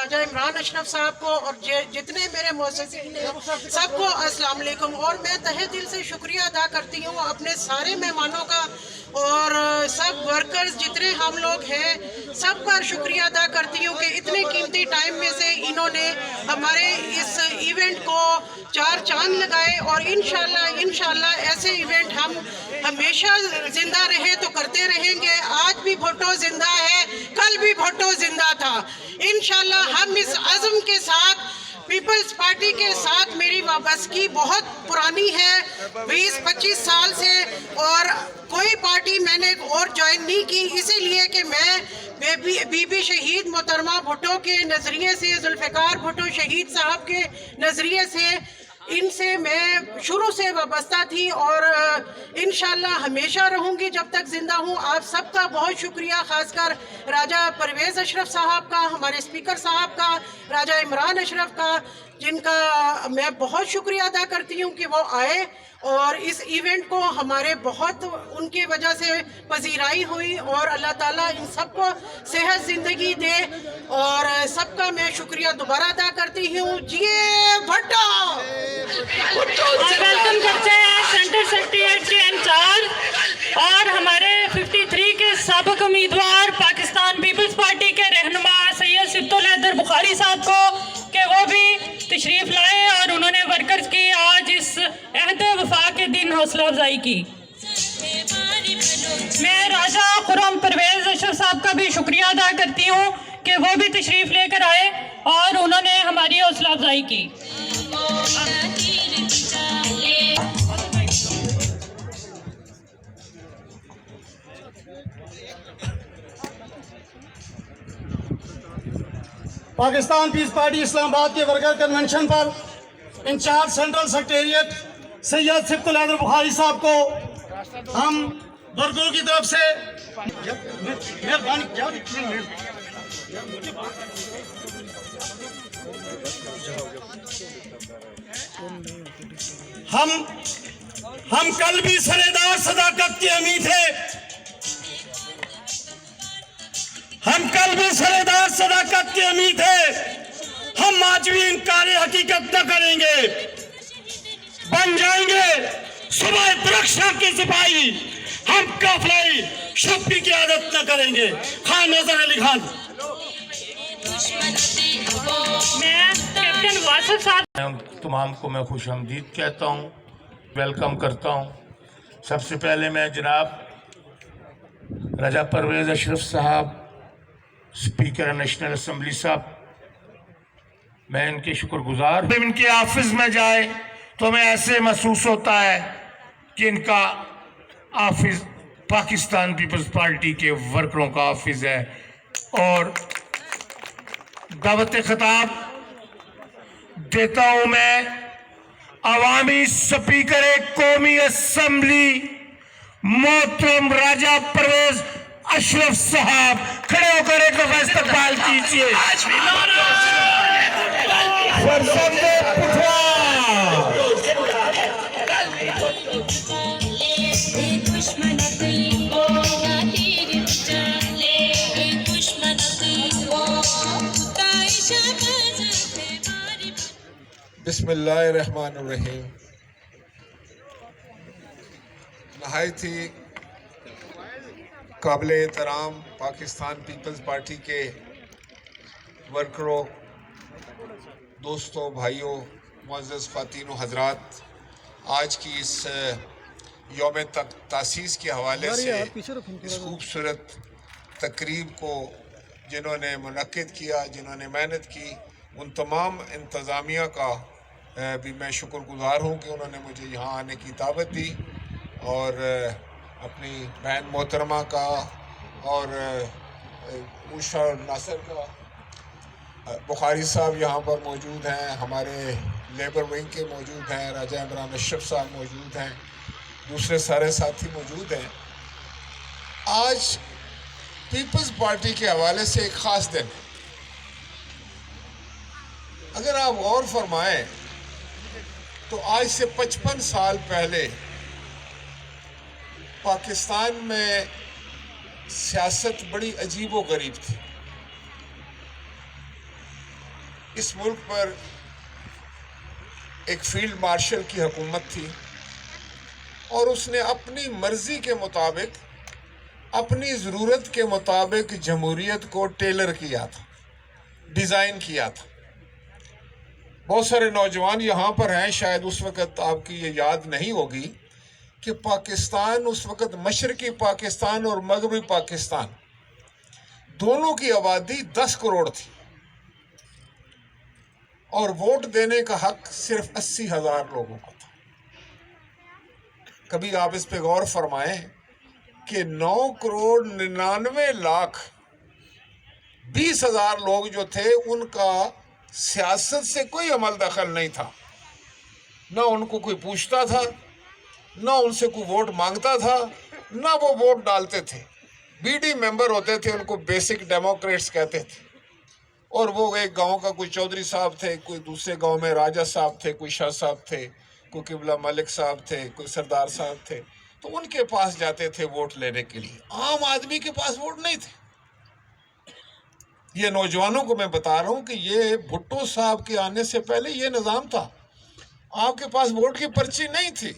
राजा इमरान अशरफ साहब को और जितने मेरे मुअस्सिसीन हैं सबको अस्सलाम वालेकुम। और मैं तहे दिल से शुक्रिया अदा करती हूँ अपने सारे मेहमानों का और सब वर्कर्स जितने हम लोग हैं सबका शुक्रिया अदा करती हूँ कि इतने कीमती टाइम में से इन्होंने हमारे इस इवेंट को चार चांद लगाए। और इंशाल्लाह ऐसे इवेंट हम हमेशा जिंदा रहे तो करते रहेंगे। आज भी भुट्टो जिंदा है, कल भी भुट्टो जिंदा था। इंशाल्लाह हम इस अज़्म के साथ पीपल्स पार्टी के साथ मेरी वाबस्तगी बहुत पुरानी है, 20-25 साल से, और कोई पार्टी मैंने और ज्वाइन नहीं की, इसीलिए कि मैं बीबी शहीद मोहतरमा भुट्टो के नज़रिए से, जुल्फ़िकार भुट्टो शहीद साहब के नज़रिए से इनसे मैं शुरू से वाबस्ता थी और इंशाल्लाह हमेशा रहूँगी जब तक ज़िंदा हूँ। आप सबका बहुत शुक्रिया, ख़ासकर राजा परवेज़ अशरफ साहब का, हमारे स्पीकर साहब का, राजा इमरान अशरफ का, जिनका मैं बहुत शुक्रिया अदा करती हूँ कि वो आए और इस इवेंट को हमारे बहुत उनकी वजह से पजीराई हुई। और अल्लाह ताला इन सबको सेहत ज़िंदगी दे और सबका मैं शुक्रिया दोबारा अदा करती हूँ। जिए भुट्टो। वेलकम करते हैं सेंटर सेक्रेटरी के इंचार्ज और हमारे 53 के साबिक उम्मीदवार पाकिस्तान पीपल्स पार्टी के रहनुमा सैयद सिब्तुल हैदर बुखारी साहब को कि वो भी तशरीफ़ लाए और उन्होंने वर्कर्स की आज इस अहद वफा के दिन हौसला अफजाई की। मैं राजा खुर्रम परवेज़ अशरफ साहब का भी शुक्रिया अदा करती हूँ कि वो भी तशरीफ़ लेकर आए और उन्होंने हमारी हौसला अफजाई की। पाकिस्तान पीस पार्टी इस्लामाबाद के वर्कर कन्वेंशन पर incharge central secretariat Syed Sibtul Haider Bukhari साहब को हम वर्करों की तरफ से हम कल भी सरेदार सदाकत के अमीर थे, हम कल भी सरेदार सदाकत के अमीर थे। हम आज भी इनकार हकीकत न करेंगे, बन जाएंगे सुबह सुरक्षा के सिपाही। हम काफिलाई शब की आदत न करेंगे। खान नजर अली खान। मैं कैप्टन वासिफ साहब तमाम को मैं खुश आमदीद कहता हूँ, वेलकम करता हूँ। सबसे पहले मैं जनाब राजा परवेज़ अशरफ साहब, स्पीकर नेशनल असम्बली साहब, मैं इनके शुक्रगुजार। जब इनके ऑफिस में जाए तो हमें ऐसे महसूस होता है कि इनका ऑफिस पाकिस्तान पीपल्स पार्टी के वर्करों का ऑफिस है। और दावत खिताब देता हूँ मैं अवामी स्पीकर कौमी असम्बली मोहतरम राजा परवेज़ अशरफ साहब, खड़े होकर एक दफा इस्तकबाल कीजिए। बिस्मिल्लाहिर्रहमानिर्रहीम। नहायत ही काबिल एहतराम पाकिस्तान पीपल्स पार्टी के वर्करों, दोस्तों, भाइयों, मुअज़्ज़ज़ ख़वातीन व हज़रात, आज की इस यौम तासीस के हवाले से इस खूबसूरत तकरीब को जिन्होंने मुनक्किद किया, जिन्होंने मेहनत की, उन तमाम इंतज़ामिया का भी मैं शुक्रगुज़ार हूँ कि उन्होंने मुझे यहाँ आने की दावत दी। और अपनी बहन मोहतरमा का और उषा नासिर का, बुखारी साहब यहाँ पर मौजूद हैं, हमारे लेबर विंग के मौजूद हैं, राजा इमरान अशरफ साहब मौजूद हैं, दूसरे सारे साथी मौजूद हैं। आज पीपल्स पार्टी के हवाले से एक ख़ास दिन। अगर आप गौर फरमाएं तो आज से 55 साल पहले पाकिस्तान में सियासत बड़ी अजीब व गरीब थी। इस मुल्क पर एक फील्ड मार्शल की हुकूमत थी और उसने अपनी मर्जी के मुताबिक, अपनी ज़रूरत के मुताबिक जमहूरियत को टेलर किया था, डिज़ाइन किया था। बहुत सारे नौजवान यहाँ पर हैं, शायद उस वक़्त आपकी ये याद नहीं होगी कि पाकिस्तान उस वक़्त मशरक़ी पाकिस्तान और मगरबी पाकिस्तान दोनों की आबादी 10 करोड़ थी और वोट देने का हक सिर्फ 80,000 लोगों का था। कभी आप इस पे गौर फरमाएं कि 9 करोड़ 99 लाख 20,000 लोग जो थे, उनका सियासत से कोई अमल दखल नहीं था। ना उनको कोई पूछता था, ना उनसे कोई वोट मांगता था, ना वो वोट डालते थे। बीडी मेंबर होते थे, उनको बेसिक डेमोक्रेट्स कहते थे। और वो एक गांव का कोई चौधरी साहब थे, कोई दूसरे गांव में राजा साहब थे, कोई शाह साहब थे, कोई किबला मलिक साहब थे, कोई सरदार साहब थे, तो उनके पास जाते थे वोट लेने के लिए। आम आदमी के पास वोट नहीं थे। ये नौजवानों को मैं बता रहा हूं कि ये भुट्टो साहब के आने से पहले ये निज़ाम था। आपके पास वोट की पर्ची नहीं थी।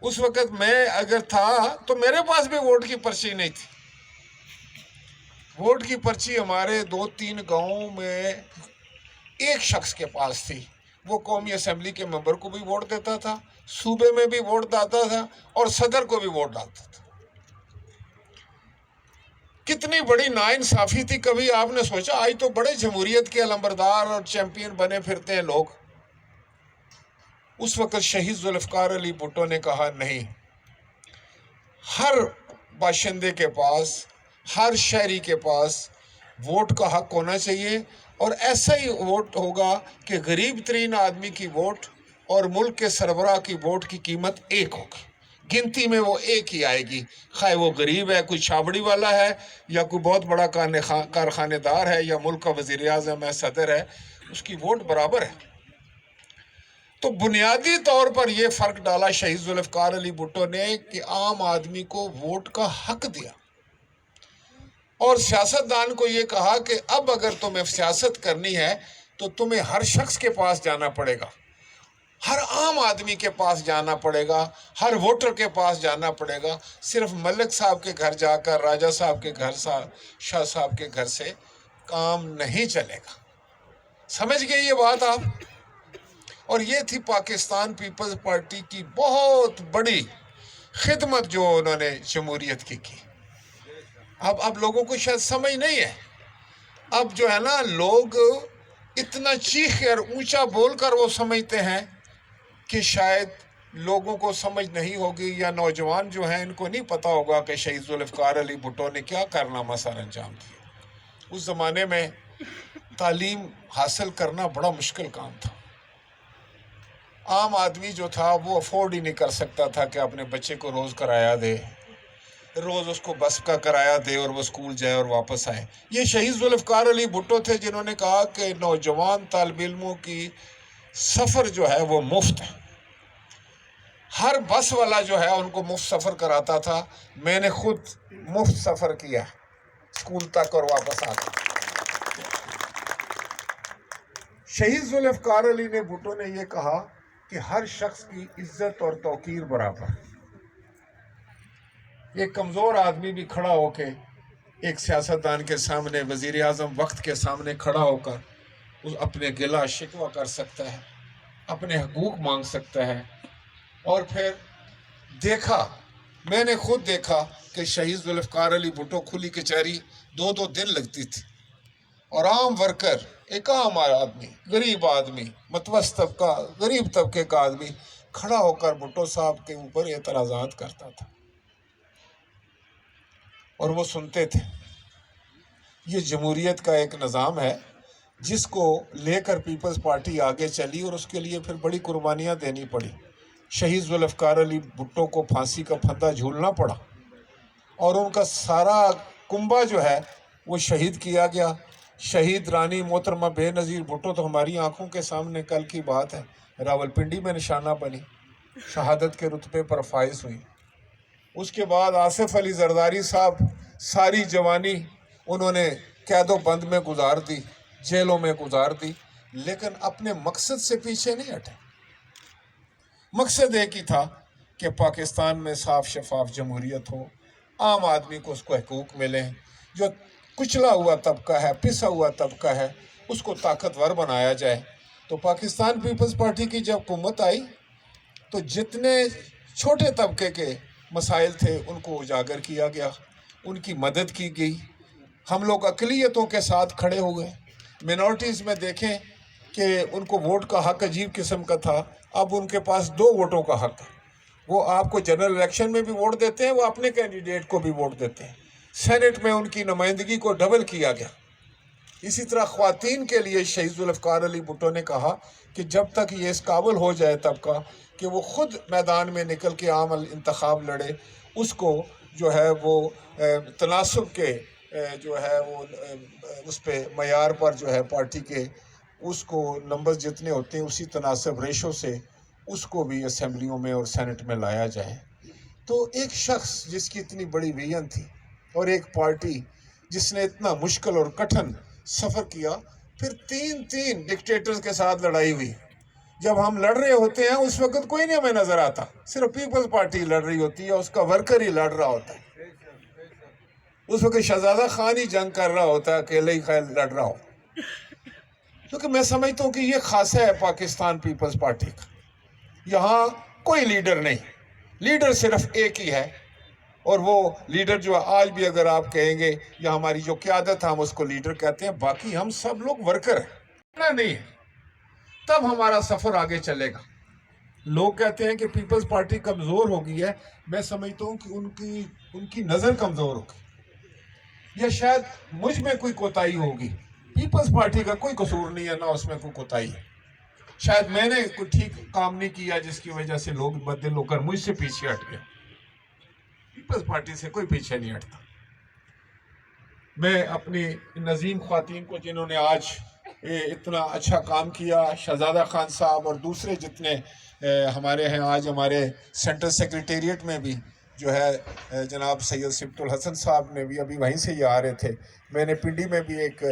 उस वक़्त मैं अगर था तो मेरे पास भी वोट की पर्ची नहीं थी। वोट की पर्ची हमारे 2-3 गांवों में एक शख्स के पास थी। वो कौमी असेंबली के मेंबर को भी वोट देता था, सूबे में भी वोट डालता था और सदर को भी वोट डालता था। कितनी बड़ी नाइंसाफी थी, कभी आपने सोचा? आज तो बड़े जमहूरियत के अलंबरदार और चैंपियन बने फिरते हैं लोग। उस वक़्त शहीद जुल्फ़िकार अली भुट्टो ने कहा नहीं, हर बाशिंदे के पास, हर शहरी के पास वोट का हक होना चाहिए और ऐसा ही वोट होगा कि गरीब तरीन आदमी की वोट और मुल्क के सरबराह की वोट की कीमत एक होगी। गिनती में वो एक ही आएगी, खाए वो गरीब है, कोई छाबड़ी वाला है, या कोई बहुत बड़ा कारखानेदार है, या मुल्क का वज़ीर आज़म है, सदर है, उसकी वोट बराबर है। तो बुनियादी तौर पर यह फ़र्क डाला शहीद जुल्फ़िकार अली भुट्टो ने कि आम आदमी को वोट का हक दिया और सियासतदान को ये कहा कि अब अगर तुम्हें सियासत करनी है तो तुम्हें हर शख्स के पास जाना पड़ेगा, हर आम आदमी के पास जाना पड़ेगा, हर वोटर के पास जाना पड़ेगा। सिर्फ मलिक साहब के घर जाकर, राजा साहब के घर, शाह साहब के घर से काम नहीं चलेगा। समझ गए ये बात आप? और ये थी पाकिस्तान पीपल्स पार्टी की बहुत बड़ी खिदमत जो उन्होंने जमहूरियत की। अब लोगों को शायद समझ नहीं है। अब जो है ना, लोग इतना चीख कर ऊंचा बोलकर वो समझते हैं कि शायद लोगों को समझ नहीं होगी, या नौजवान जो हैं इनको नहीं पता होगा कि शहीद जुल्फ़िकार अली भुट्टो ने क्या कारनामा सर अंजाम दिया। उस ज़माने में तालीम हासिल करना बड़ा मुश्किल काम था। आम आदमी जो था वो अफोर्ड ही नहीं कर सकता था कि अपने बच्चे को रोज़ किराया दे, रोज़ उसको बस का किराया दे और वो स्कूल जाए और वापस आए। ये शहीद जुल्फ़िकार अली भुट्टो थे जिन्होंने कहा कि नौजवान तालिब इल्मों की सफ़र जो है वो मुफ्त है। हर बस वाला जो है उनको मुफ्त सफ़र कराता था। मैंने खुद मुफ्त सफ़र किया स्कूल तक और वापस आता। शहीद जुल्फ़िकार अली ने भुट्टो ने ये कहा कि हर शख्स की इज्जत और तौकीर बराबर। एक कमज़ोर आदमी भी खड़ा होके एक सियासतदान के सामने, वज़ीर आज़म वक्त के सामने खड़ा होकर उस अपने गिला शिकवा कर सकता है, अपने हकूक़ मांग सकता है। और फिर देखा, मैंने खुद देखा कि शहीद जुल्फ़िकार अली भुट्टो खुली कचहरी 2-2 दिन लगती थी और आम वर्कर, एक आम आदमी, गरीब आदमी, मतवस्त तबका, गरीब तबके का आदमी खड़ा होकर भुट्टो साहब के ऊपर एतराज़ात करता था और वो सुनते थे। ये जमहूरियत का एक निज़ाम है जिसको लेकर पीपल्स पार्टी आगे चली और उसके लिए फिर बड़ी कुर्बानियाँ देनी पड़ी। शहीद जुल्फ़िकार अली भुट्टो को फांसी का फंदा झूलना पड़ा और उनका सारा कुंबा जो है वो शहीद किया गया। शहीद रानी मोहतरमा बेनज़ीर भुट्टो तो हमारी आंखों के सामने कल की बात है, रावलपिंडी में निशाना बनी, शहादत के रुतबे पर फाइज हुई। उसके बाद आसिफ अली जरदारी साहब सारी जवानी उन्होंने कैदो बंद में गुजार दी, जेलों में गुजार दी, लेकिन अपने मकसद से पीछे नहीं हटे। मकसद एक ही था कि पाकिस्तान में साफ शफाफ जमहूरियत हो, आम आदमी को उसको हकूक़ मिलें, जो कुचला हुआ तबका है, पिसा हुआ तबका है, उसको ताकतवर बनाया जाए। तो पाकिस्तान पीपल्स पार्टी की जब हुकूमत आई तो जितने छोटे तबके के मसाइल थे उनको उजागर किया गया, उनकी मदद की गई। हम लोग अक़लियतों के साथ खड़े हुए। मिनॉरिटीज़ में देखें कि उनको वोट का हक़ अजीब किस्म का था, अब उनके पास 2 वोटों का हक़ है। वो आपको जनरल इलेक्शन में भी वोट देते हैं, वो अपने कैंडिडेट को भी वोट देते हैं। सेनेट में उनकी नुमाइंदगी को डबल किया गया। इसी तरह ख़वातीन के लिए शहीद ज़ुल्फ़िकार अली भुट्टो ने कहा कि जब तक ये इस काबिल हो जाए तबका कि वो ख़ुद मैदान में निकल के आम इंतखाब लड़े, उसको जो है वो तनासब के जो है वो उस पे मयार पर जो है पार्टी के उसको नंबर जितने होते हैं उसी तनासब रेशो से उसको भी असम्बलियों में और सेनेट में लाया जाए। तो एक शख्स जिसकी इतनी बड़ी विजन थी और एक पार्टी जिसने इतना मुश्किल और कठिन सफ़र किया, फिर 3 डिक्टेटर्स के साथ लड़ाई हुई। जब हम लड़ रहे होते हैं उस वक्त कोई नहीं हमें नज़र आता, सिर्फ पीपल्स पार्टी लड़ रही होती है, उसका वर्कर ही लड़ रहा होता है। उस वक्त शहजादा खान ही जंग कर रहा होता है, अकेले ही खैर लड़ रहा हो। क्योंकि मैं समझता हूँ कि ये खासा है पाकिस्तान पीपल्स पार्टी का। यहाँ कोई लीडर नहीं, लीडर सिर्फ एक ही है, और वो लीडर जो आज भी अगर आप कहेंगे या हमारी जो क़यादत है हम उसको लीडर कहते हैं, बाकी हम सब लोग वर्कर हैं। नहीं है तब हमारा सफ़र आगे चलेगा। लोग कहते हैं कि पीपल्स पार्टी कमज़ोर हो गई है, मैं समझता हूँ कि उनकी नज़र कमज़ोर होगी, या शायद मुझ में कोई कोताही होगी। पीपल्स पार्टी का कोई कसूर नहीं है, ना उसमें कोई कोताही है। शायद मैंने कोई ठीक काम नहीं किया जिसकी वजह से लोग बददिल होकर मुझसे पीछे हट गए। पीपल्स पार्टी से कोई पीछे नहीं हटता। मैं अपनी नज़ीम ख़वातीन को जिन्होंने आज इतना अच्छा काम किया, शहजादा खान साहब और दूसरे जितने हमारे हैं, आज हमारे सेंट्रल सेक्रेटेरिएट में भी जो है जनाब सैयद सिब्तुल हसन साहब ने भी अभी वहीं से ही आ रहे थे। मैंने पिंडी में भी एक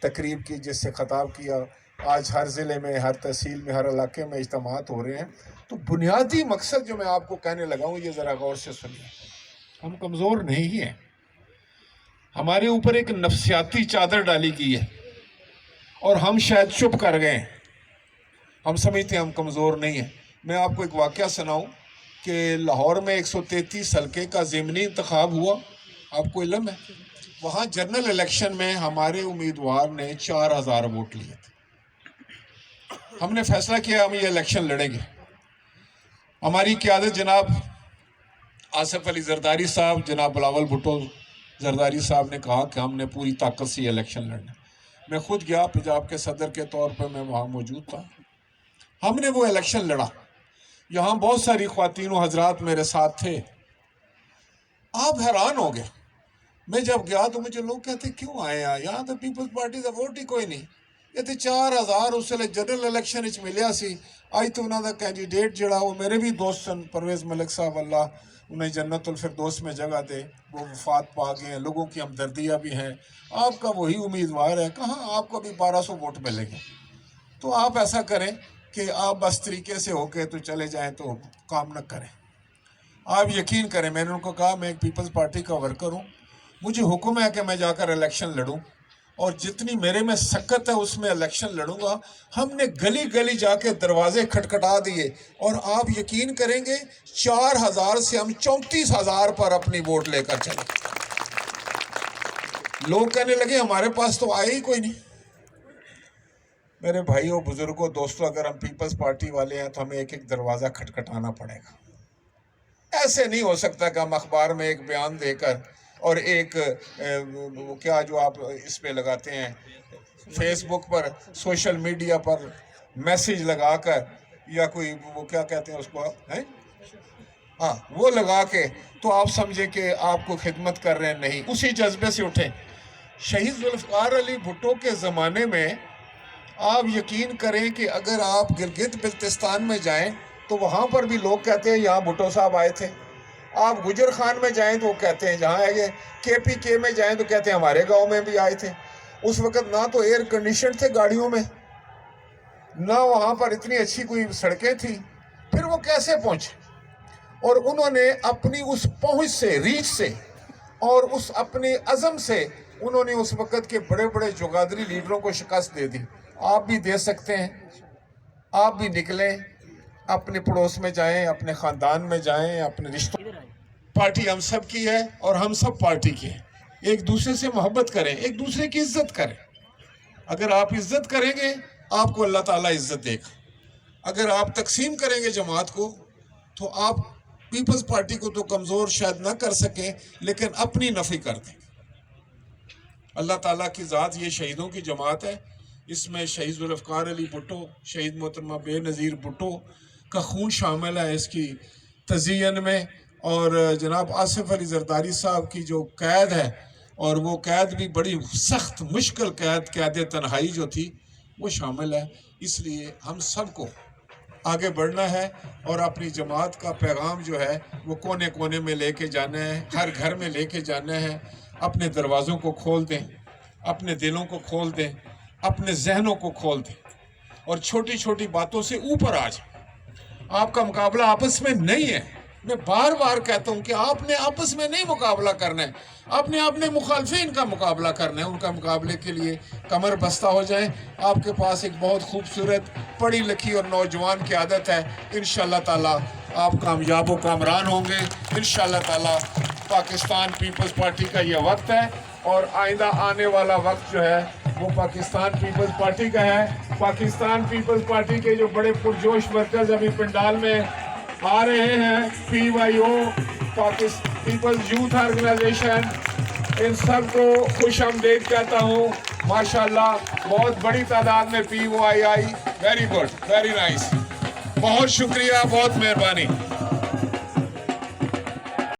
तकरीब की जिससे ख़ताब किया। आज हर ज़िले में, हर तहसील में, हर इलाके में इज्तिमात हो रहे हैं। तो बुनियादी मकसद जो मैं आपको कहने लगा हूँ, ये ज़रा गौर से सुनिए। हम कमज़ोर नहीं हैं, हमारे ऊपर एक नफसियाती चादर डाली गई है और हम शायद चुप कर गए हैं। हम समझते हैं हम कमज़ोर नहीं हैं। मैं आपको एक वाक़या सुनाऊं कि लाहौर में 133 हल्के का ज़िमनी इंतखाब हुआ, आपको इल्म है। वहाँ जनरल इलेक्शन में हमारे उम्मीदवार ने 4000 वोट लिए थे। हमने फैसला किया हम ये इलेक्शन लड़ेंगे। हमारी क़यादत जनाब आसिफ अली जरदारी साहब, जनाब बिलावल भुट्टो जरदारी साहब ने कहा कि हमने पूरी ताकत से इलेक्शन लड़ना। मैं खुद गया, पंजाब के सदर के तौर पर मैं वहाँ मौजूद था। हमने वो इलेक्शन लड़ा। यहाँ बहुत सारी ख़वातीन व हजरात मेरे साथ थे। आप हैरान हो गए। मैं जब गया तो मुझे लोग कहते क्यों आए यहाँ तो पीपल्स पार्टी का वोट ही कोई नहीं। ये तो 4000 उस जनरल इलेक्शन मिलिया सी। अज तो उन्होंने कैंडीडेट जड़ा वो मेरे भी दोस्त सन, परवेज़ मलिक साहब, अल्लाह उन्हें जन्नतुल फिरदौस में जगह दे, वो वफात पा गए हैं। लोगों की हमदर्दियाँ भी हैं। आपका वही उम्मीदवार है, कहाँ आपको भी 1200 वोट मिलेंगे। तो आप ऐसा करें कि आप बस तरीके से होके तो चले जाएं, तो काम न करें। आप यकीन करें, मैंने उनको कहा मैं एक पीपल्स पार्टी का वर्कर हूँ, मुझे हुक्म है कि मैं जाकर इलेक्शन लड़ूँ और जितनी मेरे में सकत है उसमें इलेक्शन लड़ूंगा। हमने गली गली जाके दरवाजे खटखटा दिए और आप यकीन करेंगे 4000 से हम 34,000 पर अपनी वोट लेकर चले। लोग कहने लगे हमारे पास तो आए ही कोई नहीं। मेरे भाइयों, बुजुर्गों, दोस्तों, अगर हम पीपल्स पार्टी वाले हैं तो हमें एक एक दरवाज़ा खटखटाना पड़ेगा। ऐसे नहीं हो सकता कि हम अखबार में एक बयान देकर और एक वो क्या जो आप इस पे लगाते हैं फेसबुक पर, सोशल मीडिया पर मैसेज लगाकर, या कोई वो क्या कहते हैं उसको, हैं, हाँ, वो लगा के तो आप समझें कि आपको खिदमत कर रहे हैं। नहीं, उसी जज्बे से उठें। शहीद ज़ुल्फ़िकार अली भुट्टो के ज़माने में आप यकीन करें कि अगर आप गिलगित बिल्तिस्तान में जाएं तो वहाँ पर भी लोग कहते हैं यहाँ भुट्टो साहब आए थे। आप गुजर खान में जाएं तो वो कहते हैं जहाँ है, KPK में जाएं तो कहते हैं हमारे गांव में भी आए थे। उस वक़्त ना तो एयर कंडीशन थे गाड़ियों में, ना वहाँ पर इतनी अच्छी कोई सड़कें थी, फिर वो कैसे पहुँचे? और उन्होंने अपनी उस पहुँच से, रीच से और उस अपने अज़म से उन्होंने उस वक़्त के बड़े बड़े जुगादरी लीडरों को शिकस्त दे दी। आप भी दे सकते हैं, आप भी निकलें, अपने पड़ोस में जाएं, अपने ख़ानदान में जाएं, अपने रिश्तों। पार्टी हम सब की है और हम सब पार्टी की है। एक दूसरे से मोहब्बत करें, एक दूसरे की इज्जत करें। अगर आप इज्जत करेंगे आपको अल्लाह ताला इज्जत देगा। अगर आप तकसीम करेंगे जमात को तो आप पीपल्स पार्टी को तो कमज़ोर शायद ना कर सकें, लेकिन अपनी नफ़ी कर दें। अल्लाह ताला की ज़ात ये शहीदों की जमात है, इसमें शहीद ज़ुल्फ़िकार अली भुट्टो, शहीद मोहतरमा बेनज़ीर भुट्टो का खून शामिल है इसकी तज़य्युन में, और जनाब आसिफ अली ज़रदारी साहब की जो कैद है, और वो कैद भी बड़ी सख्त मुश्किल कैद, कैद तन्हाई जो थी, वो शामिल है। इसलिए हम सबको आगे बढ़ना है और अपनी जमात का पैगाम जो है वो कोने कोने में लेके जाना है, हर घर में लेके जाना है। अपने दरवाज़ों को खोल दें, अपने दिलों को खोल दें, अपने जहनों को खोल दें और छोटी छोटी बातों से ऊपर आ जाए। आपका मुकाबला आपस में नहीं है। मैं बार बार कहता हूँ कि आपने आपस में नहीं मुकाबला करना है, आपने अपने मुखालफिन का मुकाबला करना है। उनका मुकाबले के लिए कमर बस्ता हो जाए। आपके पास एक बहुत खूबसूरत पढ़ी लिखी और नौजवान की आदत है। इंशाअल्लाह ताला आप कामयाब व कामरान होंगे। इंशाअल्लाह ताला पाकिस्तान पीपल्स पार्टी का ये वक्त है और आइंदा आने वाला वक्त जो है वो पाकिस्तान पीपल्स पार्टी का है। पाकिस्तान पीपल्स पार्टी के जो बड़े पुरजोश वर्कर्स अभी पंडाल में आ रहे हैं, PYO, पीपल्स यूथ ऑर्गेनाइजेशन, इन सब को खुश आमदीद कहता हूँ। माशाल्लाह बहुत बड़ी तादाद में PYI, very good, very nice, बहुत शुक्रिया, बहुत मेहरबानी।